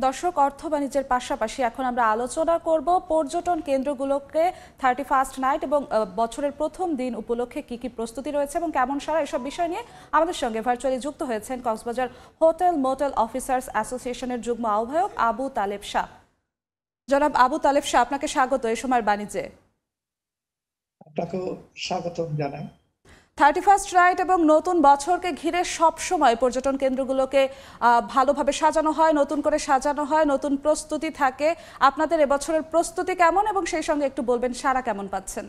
দর্শক, অর্থ বাণিজ্যের পাশাপাশি এখন আমরা আলোচনা করব পর্যটন কেন্দ্রগুলোকে 31st নাইট এবং বছরের প্রথম দিন উপলক্ষে কি কি প্রস্তুতি রয়েছে এবং কেমন সারা এসব বিষয় নিয়ে আমাদের সঙ্গে ভার্চুয়ালি যুক্ত হয়েছেন কক্সবাজার হোটেল মোটেল অফিসার্স অ্যাসোসিয়েশনের যুগ্ম আহ্বায়ক আবু তালেব শাহ। জনাব আবু তালেব শাহ, আপনাকে স্বাগত এই সময়ের বাণিজ্যে। আপনাকেও স্বাগতম জানাই। 31st নাইট এবং নতুন বছরকে ঘিরে সব সময় পর্যটন কেন্দ্রগুলোকে ভালোভাবে সাজানো হয়, নতুন করে সাজানো হয়, নতুন প্রস্তুতি থাকে। আপনাদের এবছরের প্রস্তুতি কেমন এবং সেই সঙ্গে একটু বলবেন সারা কেমন পাচ্ছেন?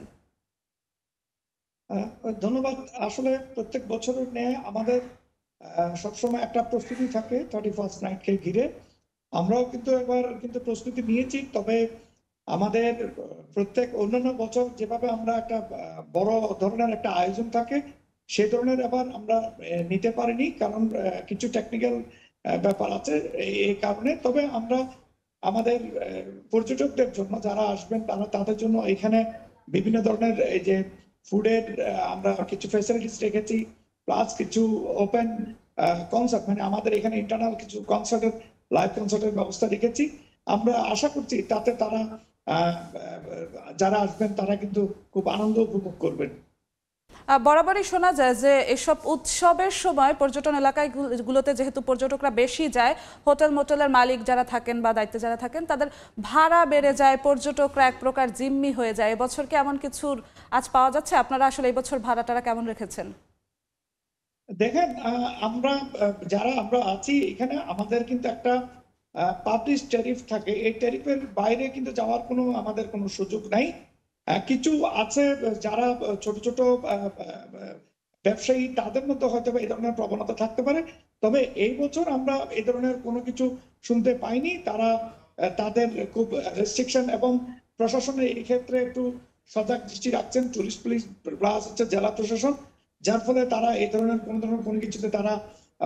ধন্যবাদ। আসলে প্রত্যেক বছরের ন্যায় আমাদের সবসময় একটা প্রস্তুতি থাকে 31st নাইটকে ঘিরে। আমরাও কিন্তু এবার প্রস্তুতি নিয়েছি, তবে আমাদের প্রত্যেক অন্যান্য বছর যেভাবে আমরা একটা বড় ধরনের একটা আয়োজন থাকে সেই ধরনের এবার আমরা নিতে পারিনি, কারণ কিছু টেকনিক্যাল ব্যাপার আছে এই কারণে। তবে আমরা আমাদের পর্যটকদের জন্য যারা আসবেন তাদের জন্য এখানে বিভিন্ন ধরনের এই যে ফুডের আমরা কিছু ফ্যাসিলিটিস রেখেছি, প্লাস কিছু ওপেন কনসার্ট, মানে আমাদের এখানে ইন্টারনাল কিছু কনসার্টের লাইভ কনসার্টের ব্যবস্থা রেখেছি। আমরা আশা করছি তাতে তারা যারা আসবেন তারা কিন্তু খুব আনন্দ উপভোগ করবেন। বরাবরই শোনা যায় যে এসব উৎসবের সময় পর্যটন এলাকাগুলোতে যেহেতু পর্যটকরা বেশি যায়, হোটেল মোটেলের মালিক যারা থাকেন বা দায়িত্বে যারা থাকেন তাদের ভাড়া বেড়ে যায়, পর্যটকরা এক প্রকার জিম্মি হয়ে যায়। এবছর কি এমন কিছুর আজ পাওয়া যাচ্ছে? আপনারা আসলে এবছর ভাড়াটারা কেমন রেখেছেন? দেখেন, আমরা যারা আমরা আছি এখানে আমাদের কিন্তু একটা পাবলিশ ট্যারিফ থাকে। এই ট্যারিফের বাইরে কিন্তু যাওয়ার আমাদের কোনো সুযোগ নাই। কিছু আছে যারা ছোট ছোট ব্যবসায়ী, তাদের মধ্যে হয়তো এই ধরনের প্রবণতা থাকতে পারে। তবে এই বছর আমরা এই ধরনের কোনো কিছু শুনতে পাইনি। তারা তাদের খুব রেস্ট্রিকশন এবং প্রশাসনের এই ক্ষেত্রে একটু সজাগ দৃষ্টি রাখছেন, টুরিস্ট পুলিশ প্লাস হচ্ছে জেলা প্রশাসন, যার ফলে তারা এই ধরনের কোনো কিছুতে তারা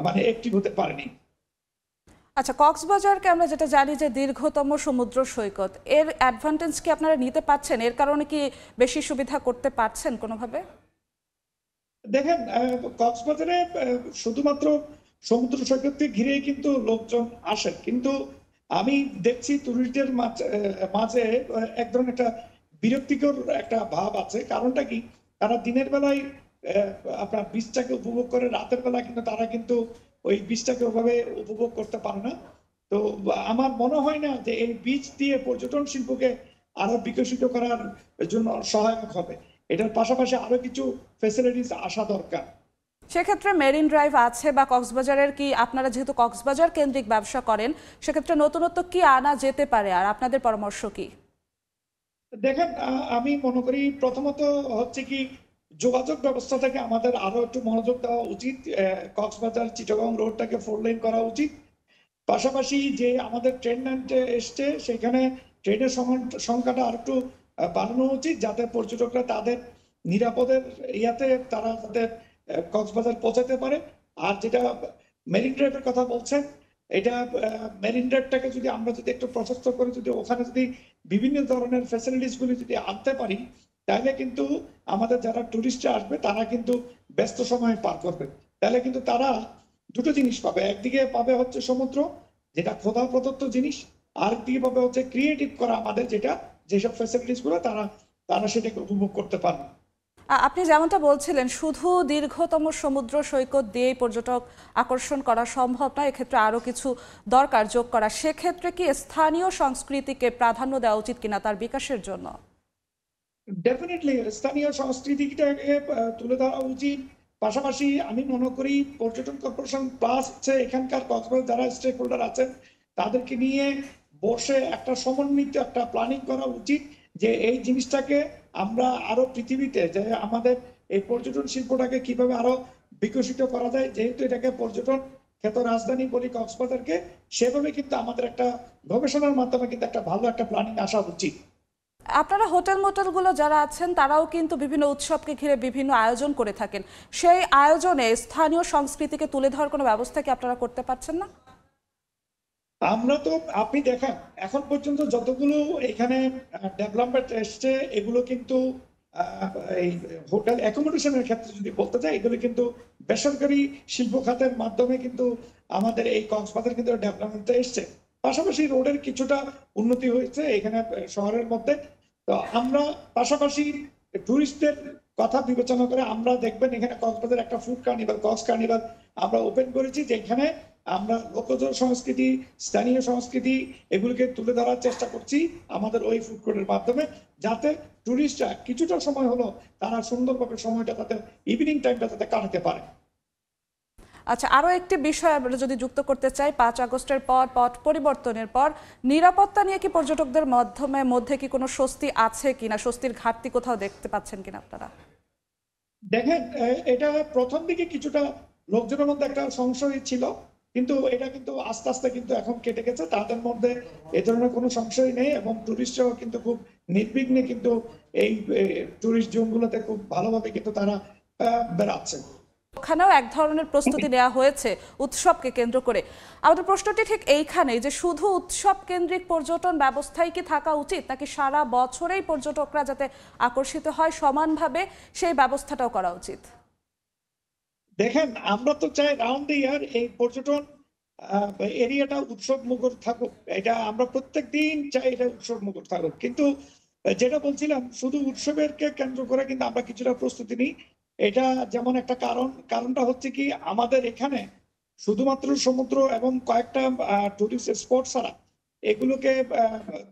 মানে অ্যাক্টিভ হতে পারেনি। আচ্ছা, কক্সবাজারকে আমরা যেটা জানি যে দীর্ঘতম সমুদ্র সৈকত, এর অ্যাডভান্টেজ কি আপনারা নিতে পারছেন? এর কারণে কি বেশি সুবিধা করতে পারছেন কোনোভাবে? দেখেন, কক্সবাজারে শুধুমাত্র সমুদ্র সৈকতকে ঘিরেই কিন্তু লোকজন আসেন, কিন্তু আমি দেখছি টুরিস্টদের মাঝে এক ধরনের একটা বিরক্তিকর একটা ভাব আছে। কারণটা কি? তারা দিনের বেলায় আপনার বিচটাকে উপভোগ করে, রাতের বেলা কিন্তু তারা কিন্তু ওই বিচটাকে ওভাবে উপভোগ করতে পারে না। তো আমার মনে হয় না যে এই বিচ দিয়ে পর্যটন শিল্পকে আরো বিকশিত করার জন্য সহায়ক হবে। এটার পাশাপাশি আরো কিছু ফ্যাসিলিটিস আসা দরকার। সেক্ষেত্রে মেরিন ড্রাইভ আছে বা কক্সবাজারের কি, আপনারা যেহেতু কক্সবাজার কেন্দ্রিক ব্যবসা করেন, সেক্ষেত্রে নতুনত্ব কি আনা যেতে পারে আর আপনাদের পরামর্শ কি? দেখেন, আমি মনে করি প্রথমত হচ্ছে কি, যোগাযোগ ব্যবস্থা থেকে আমাদের আরো একটু মনোযোগ দেওয়া উচিত। কক্সবাজার চিটাগং রোডটাকে 4 লেন করা উচিত। পাশাপাশি যে আমাদের ট্রেন লাইন এসছে সেখানে ট্রেনের সংখ্যাটা আর একটু বাড়ানো উচিত, যাতে পর্যটকরা তাদের নিরাপদের ইয়াতে তারা তাদের কক্সবাজার পৌঁছাতে পারে। আর যেটা মেরিন ড্রাইভের কথা বলছেন, এটা মেরিন ড্রাইভটাকে যদি আমরা একটু প্রশস্ত করে যদি ওখানে যদি বিভিন্ন ধরনের ফ্যাসিলিটিস গুলি যদি আনতে পারি, তাহলে কিন্তু আমাদের যারা টুরিস্টরা আসবে তারা কিন্তু ব্যস্ত সময় পার করবে। তাহলে কিন্তু তারা দুটো জিনিস পাবে। একদিকে পাবে হচ্ছে সমুদ্র, যেটা খোদা প্রদত্ত জিনিস, আরেকদিকে পাবে হচ্ছে ক্রিয়েটিভ করা আমাদের যেসব ফ্যাসিলিটিস গুলো তারা তারা সেটাকে উপভোগ করতে পারবে। আপনি যেমনটা বলছিলেন, শুধু দীর্ঘতম সমুদ্র সৈকত দিয়েই পর্যটক আকর্ষণ করা সম্ভব নয়, এক্ষেত্রে আরও কিছু দরকার যোগ করা। সেক্ষেত্রে কি স্থানীয় সংস্কৃতিকে প্রাধান্য দেওয়া উচিত কিনা তার বিকাশের জন্য? ডেফিনেটলি স্থানীয় সংস্কৃতিটাকে তুলে ধরা উচিত। পাশাপাশি আমি মনে করি পর্যটন কর্পোরেশন প্লাস হচ্ছে এখানকার কক্সবাজার যারা স্টেক হোল্ডার আছেন তাদেরকে নিয়ে বসে একটা সমন্বিত একটা প্ল্যানিং করা উচিত, যে এই জিনিসটাকে আমরা আরো পৃথিবীতে যে আমাদের এই পর্যটন শিল্পটাকে কিভাবে আরো বিকশিত করা যায়। যেহেতু এটাকে পর্যটন খ্যাত রাজধানী বলি কক্সবাজারকে, সেভাবে কিন্তু আমাদের একটা গবেষণার মাধ্যমে কিন্তু একটা ভালো একটা প্ল্যানিং আসা উচিত। আপনারা হোটেল মোটেলগুলো যারা আছেন তারাও কিন্তু বিভিন্ন উৎসবকে ঘিরে বিভিন্ন আয়োজন করে থাকেন। সেই আয়োজনে স্থানীয় সংস্কৃতিকে তুলে ধরার কোনো ব্যবস্থা কি আপনারা করতে পারছেন না? আমরা তো আপনি দেখেন এখন পর্যন্ত যতগুলো এখানে ডেভেলপমেন্ট এসছে এগুলো কিন্তু এই হোটেল অ্যাকোমোডেশনের ক্ষেত্রে যদি বলতে চাই, এগুলো কিন্তু বেসরকারি শিল্প খাতের মাধ্যমে কিন্তু আমাদের এই কক্সবাজার কিন্তু ডেভেলপমেন্টে এসছে। পাশাপাশি রোডের কিছুটা উন্নতি হয়েছে এখানে শহরের মধ্যে। তো আমরা পাশাপাশি টুরিস্টদের কথা বিবেচনা করে আমরা দেখবেন এখানে কক্সবাজার একটা ফুড কার্নিভাল, কক্স কার্নিভাল আমরা ওপেন করেছি, যেখানে আমরা লোকজ সংস্কৃতি, স্থানীয় সংস্কৃতি এগুলোকে তুলে ধরার চেষ্টা করছি আমাদের ওই ফুড কোর্টের মাধ্যমে, যাতে টুরিস্টরা কিছুটা সময় হলো তারা সুন্দরভাবে সময়টা তাদের ইভিনিং টাইমটা তাতে কাটাতে পারে। আচ্ছা, আরো একটি বিষয় আমরা যদি যুক্ত করতে চাই, 5 আগস্টের পর পট পরিবর্তনের পর নিরাপত্তা নিয়ে কি পর্যটকদের মধ্যে কি কোনো স্বস্তি আছে কিনা, স্বস্তির ঘাটতি কোথাও দেখতে পাচ্ছেন কিনা আপনারা? দেখেন, এটা প্রথম দিকে কিছুটা লোকজনের মধ্যে একটা সংশয় ছিল, কিন্তু এটা কিন্তু আস্তে আস্তে কিন্তু এখন কেটে গেছে, তাদের মধ্যে এ ধরনের কোনো সংশয় নেই এবং টুরিস্টরাও কিন্তু খুব নির্বিঘ্নে কিন্তু এই টুরিস্ট জোনগুলোতে খুব ভালোভাবে কিন্তু তারা বেড়াচ্ছে। ওখানেও এক ধরনের প্রস্তুতি নেওয়া হয়েছে উৎসবকে কেন্দ্র করে। আমাদের প্রশ্নটি ঠিক এইখানেই যে শুধু উৎসব কেন্দ্রিক পর্যটন ব্যবস্থাই কি থাকা উচিত, নাকি সারা বছরেই পর্যটকরা যাতে আকর্ষিত হয় সমানভাবে সেই ব্যবস্থাটাও করা উচিত? দেখেন, আমরা তো চাই রাউন্ড দ্য ইয়ার এই পর্যটন এরিয়াটা উৎসব মুখর থাকুক, এটা আমরা প্রত্যেক দিন চাই এটা উৎসব মুখর থাকুক, কিন্তু যেটা বলছিলাম শুধু উৎসবেরকে কেন্দ্র করে কিন্তু আমরা কিছুটা প্রস্তুতি নিই। এটা যেমন একটা কারণটা হচ্ছে কি, আমাদের এখানে শুধুমাত্র সমুদ্র এবং কয়েকটা টুরিস্ট স্পট ছাড়া এগুলোকে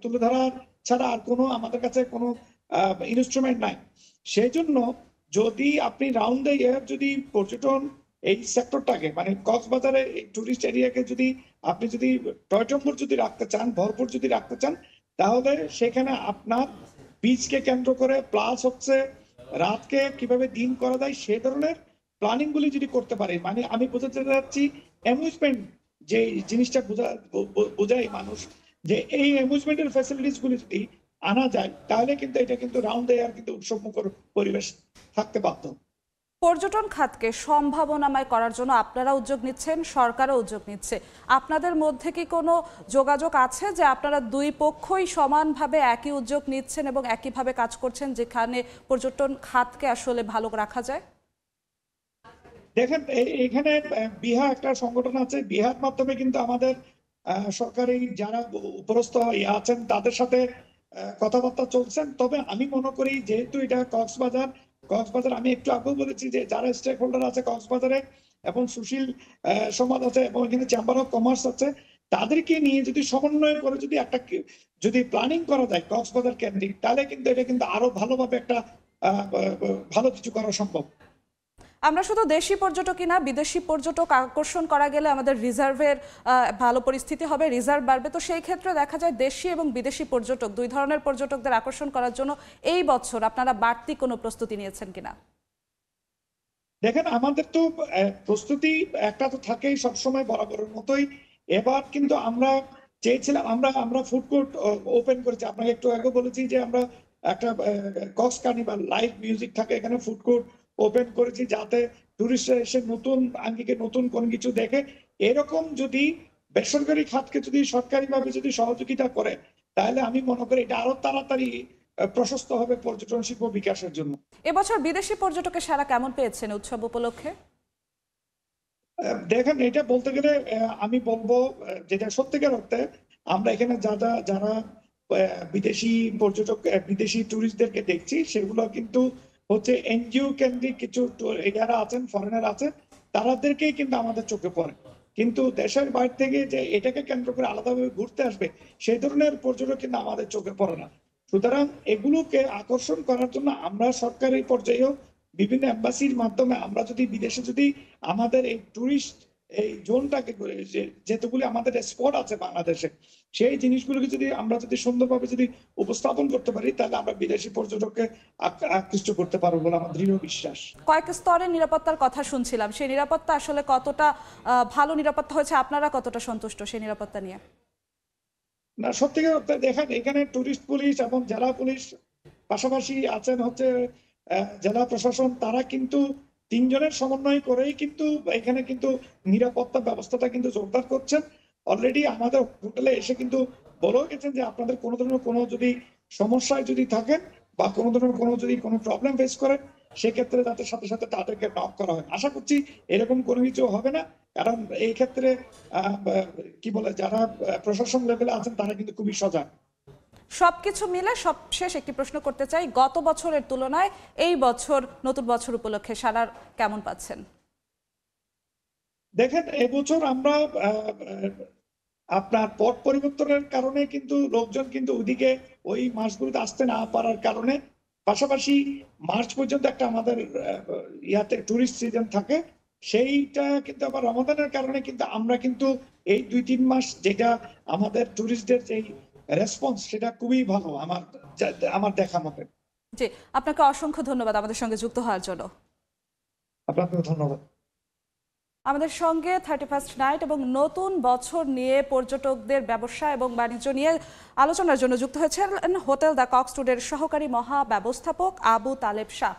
তুলে ধরার ছাড়া আর কোনো আমাদের কাছে কোনো ইনস্ট্রুমেন্ট নাই। সেই জন্য যদি আপনি রাউন্ড দ্য ইয়ার যদি পর্যটন এই সেক্টরটাকে মানে কক্সবাজারে এই টুরিস্ট এরিয়াকে যদি আপনি যদি টয়টম্বুর যদি রাখতে চান, ভরপুর যদি রাখতে চান, তাহলে সেখানে আপনার বিচকে কেন্দ্র করে প্লাস হচ্ছে রাতকে কিভাবে দিন করা যায় সে ধরনের প্ল্যানিং গুলি যদি করতে পারে, মানে আমি বোঝাতে চাচ্ছি অ্যামিউজমেন্ট যে জিনিসটা বোঝায় মানুষ, যে এই অ্যামিউজমেন্টের ফ্যাসিলিটিস গুলি যদি আনা যায় তাহলে কিন্তু এটা কিন্তু রাউন্ড দ্য ইয়ার কিন্তু উৎসবমুখর পরিবেশ থাকতে পারত। পর্যটন খাতকে সম্ভাবনাময় করার জন্য আপনারা উদ্যোগ নিচ্ছেন, সরকারও উদ্যোগ নিচ্ছে। আপনাদের মধ্যে কি কোনো যোগাযোগ আছে যে আপনারা দুই পক্ষই সমানভাবে একই উদ্যোগ নিচ্ছেন এবং একইভাবে কাজ করছেন যেখানে পর্যটন খাতকে আসলে ভালো রাখা যায়? দেখেন, এখানে বিহা একটা সংগঠন আছে, বিহার মাধ্যমে কিন্তু আমাদের সরকারি যারা উপরস্থ আছেন তাদের সাথে কথাবার্তা চলছেন। তবে আমি মনে করি যেহেতু এটা কক্সবাজার আমি একটু আগেও বলেছি যে যারা স্টেক হোল্ডার আছে কক্সবাজারে এবং সুশীল সমাজ আছে এবং এখানে চেম্বার অফ কমার্স আছে, তাদেরকে নিয়ে যদি সমন্বয় করে যদি একটা যদি প্ল্যানিং করা যায় কক্সবাজার কেন্দ্রিক, তাহলে কিন্তু এটা কিন্তু আরো ভালোভাবে একটা ভালো কিছু করা সম্ভব। আমরা শুধু দেশি পর্যটকই না, বিদেশি পর্যটক আকর্ষণ করা গেলে আমাদের রিজার্ভের ভালো পরিস্থিতি হবে, রিজার্ভ বাড়বে। তো সেই ক্ষেত্রে দেখা যায় দেশি এবং বিদেশি পর্যটক দুই ধরনের পর্যটকদের আকর্ষণ করার জন্য এই বছর আপনারা বাড়তি কোনো প্রস্তুতি নিয়েছেন কিনা? দেখেন, আমাদের তো প্রস্তুতি একটা তো থাকেই সবসময় বরাবরের মতোই। এবার কিন্তু আমরা চেয়েছিলাম আমরা ফুড কোর্ট ওপেন করেছি, আপনাকে একটু আগে বলেছি যে আমরা একটা কক্স কার্নিভাল লাইভ মিউজিক থাকে এখানে ফুড কোর্ট ওপেন করেছি, যাতে টুরিস্টরা এসে নতুন আঙ্গিকে নতুন কোন কিছু দেখে। এরকম যদি বেসরকারি খাতকে যদি সরকারিভাবে যদি সহযোগিতা করে, তাহলে আমি মনে করি এটা আরো তাড়াতাড়ি প্রশস্ত হবে পর্যটন শিল্প বিকাশের জন্য। এবছর বিদেশি পর্যটকের সাড়া কেমন পেয়েছেন উৎসব উপলক্ষে? দেখেন, এটা বলতে গেলে আমি বলবো যেটা সত্যিকার অর্থে আমরা এখানে যারা বিদেশি পর্যটক বিদেশি টুরিস্টদেরকে দেখছি সেগুলো কিন্তু হচ্ছে এনজিও কেন্দ্রিক কিছু যারা আছেন ফরেনার আছেন তাদেরকেই কিন্তু আমাদের চোখে পড়ে, কিন্তু দেশের বাইরে থেকে যে এটাকে কেন্দ্র করে আলাদাভাবে ঘুরতে আসবে সেই ধরনের পর্যটক কিন্তু আমাদের চোখে পড়ে না। সুতরাং এগুলোকে আকর্ষণ করার জন্য আমরা সরকারি পর্যায়েও বিভিন্ন এম্বাসির মাধ্যমে আমরা যদি বিদেশে যদি আমাদের এই টুরিস্ট এই জোনটাকে করে যেগুলি আমাদের স্পট আছে বাংলাদেশে সেই জিনিসগুলোকে যদি আমরা যদি সুন্দরভাবে যদি উপস্থাপন করতে পারি, তাহলে আমরা বিদেশি পর্যটককে আকৃষ্ট করতে পারবো বলে আমার দৃঢ় বিশ্বাস। কয়েক স্তরের নিরাপত্তার কথা শুনছিলাম, সেই নিরাপত্তা আসলে কতটা ভালো নিরাপত্তা হয়েছে, আপনারা কতটা সন্তুষ্ট সেই নিরাপত্তা নিয়ে? না, সত্যিকার অর্থে দেখেন এখানে টুরিস্ট পুলিশ এবং জেলা পুলিশ পাশাপাশি আছেন হচ্ছে জেলা প্রশাসন, তারা কিন্তু তিনজনের সমন্বয় করেই কিন্তু এখানে কিন্তু নিরাপত্তা ব্যবস্থাটা কিন্তু জোরদার করছেন। অলরেডি আমাদের হোটেলে এসে কিন্তু বলেও গেছেন যে আপনাদের কোনো ধরনের কোনো যদি সমস্যায় যদি থাকেন বা কোনো ধরনের কোনো যদি কোনো প্রবলেম ফেস করেন, সেক্ষেত্রে যাতে সাথে সাথে তাদেরকে নক করা হয়। আশা করছি এরকম কোনো কিছু হবে না, কারণ এই ক্ষেত্রে কি বলে যারা প্রশাসন লেভেলে আছেন তারা কিন্তু খুবই সজাগ। সবকিছু মিলে সবশেষ একটি প্রশ্ন করতে চাই, গত বছরের তুলনায় এই বছর নতুন বছর উপলক্ষে সাড়া কেমন পাচ্ছেন? দেখেন এবছর আমরা আপনার পট পরিবর্তনের কারণে কিন্তু লোকজন কিন্তু ওইদিকে ওই মাসগুলোতে আসতে না পারার কারণে, পাশাপাশি মার্চ পর্যন্ত একটা আমাদের ইয়াতে টুরিস্ট সিজন থাকে, সেইটা কিন্তু আবার রমাদানের কারণে কিন্তু আমরা কিন্তু এই 2-3 মাস যেটা আমাদের টুরিস্টদের যেই রেসপন্স সেটা খুবই ভালো আমার দেখা মতে। জি, আপনাকে অসংখ্য ধন্যবাদ আমাদের সঙ্গে যুক্ত হওয়ার জন্য। আপনাকেও ধন্যবাদ। আমাদের সঙ্গে 31st নাইট এবং নতুন বছর নিয়ে পর্যটকদের ব্যবসা এবং বাণিজ্য নিয়ে আলোচনার জন্য যুক্ত হয়েছেন হোটেল দ্য কক্সটুডের সহকারী মহাব্যবস্থাপক আবু তালেব শাহ।